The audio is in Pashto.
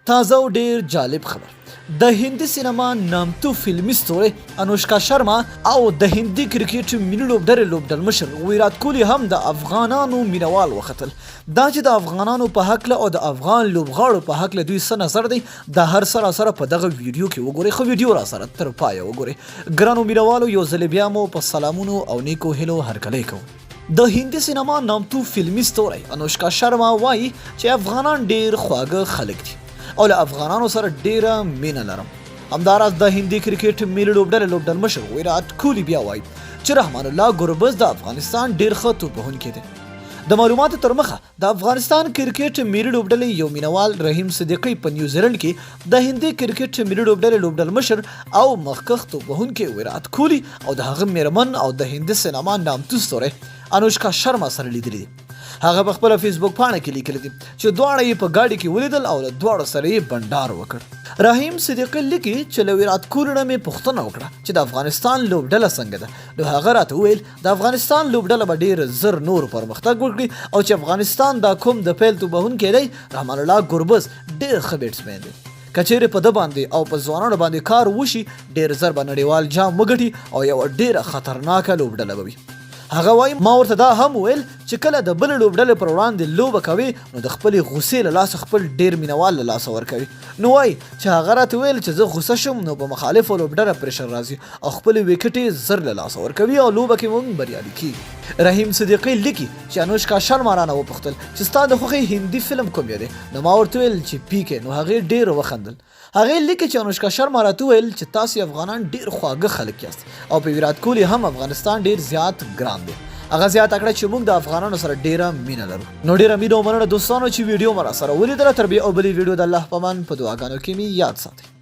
تازه او ډیر جالب خبر د هندي سینما نامتو فلمي ستوري انوشکا شرما او د هندي کرکټ ملي لوبډلې مشر ویرات کوهلی هم د افغانانو مینوال وختل. دا چې د افغانانو په حق له او د افغان لوبغاړو په حق له دوی څه نظر دی د هر سره په دغه ویډیو کې وګورئ. خو ویډیو را سره تر پایه وګورئ. ګرانو مینوالو یو ځل بیا مو په سلامونو او نیکو هیلو هرکلی کوو. د هندي سینما نامتو فلمي ستوري انوشکا شرما وایي چې افغانان ډیر خواږه خلک دي او له افغانانو سره ډیره مینه لرم. همداراز د هندي کرکټ ملي لوبډلې مشر ویرات کوهلی بیا وایي چې رحمان الله ګربز د افغانستان ډیر ښه توپوهونکی دی. د معلوماتو تر مخه د افغانستان کرکټ ملي لوبډلې یو مینوال رحیم صدیقی په نیوزیلند کې د هندي کرکټ ملي لوبډلې مشر او مخکښ توپوهونکی ویرات کوهلی او د هغه میرمن او د هندي سینما نامتو ستوري انوشکا شرما سره لیدلی دي. هغه په خپل فیسبوک پاڼه کې لیکلی دي چې دواړه یې په ګاډي کې ولیدل او له دواړو سره یې بنډار وکړ. رحیم صدیقی لیکي چې له ویرات کوهلی نه مې پوښتنه وکړه چې د افغانستان لوبډله څنګه ده. نو هغه راته وویل د افغانستان لوبډله به ډېر زر نور پرمختګ وکړي او چې افغانستان دا کوم د پیل توپوهونکی دی رحمان الله ګربز ډېر ښه بیټسمین دی. کچېرې په ده باندې او په ځوانانو باندې کار وشي ډېر زر به نړیوال جام وګټي او یوه ډېره خطرناکه لوبډله به وي. هغه وایي ما ورته دا هم ویل چې کله د بل لوبډلې پر وړاندې لوبه کوي نو د خپلې غوسې له لاسه خپل ډیر مینوال له لاسه ورکوي. نو وایي چې هغه راته ویل چې زه غوسه شم نو په مخالفو لوبډله پرېشر راځي او خپلې ویکټې زر له لاسه ورکوي او لوبه کې موږ بریالي کیږي. رحیم صدیقی لیکي چې انوشکا شرما رانه وپوښتل چې ستا د خوښې هندي فلم کوم دی؟ نو ما ورته ویل چې پیکې. نو هغې ډېر وخندل. هغې لیکي چې انوشکا شرما راته ویل چې تاسې افغانان ډېر خواږه خلک یاست او په ویرات کوهلی هم افغانستان ډېر زیات ګران دی. هغه زیاته کړه چې موږ د افغانانو سره ډیره مینه لرو. نو ډیره مینه او مننه دوستانو چې ویډیو مو را سره ولیدله. تر بیا او بلې ویډیو د الله په امان په دعاګانو کې مې یاد ساتئ.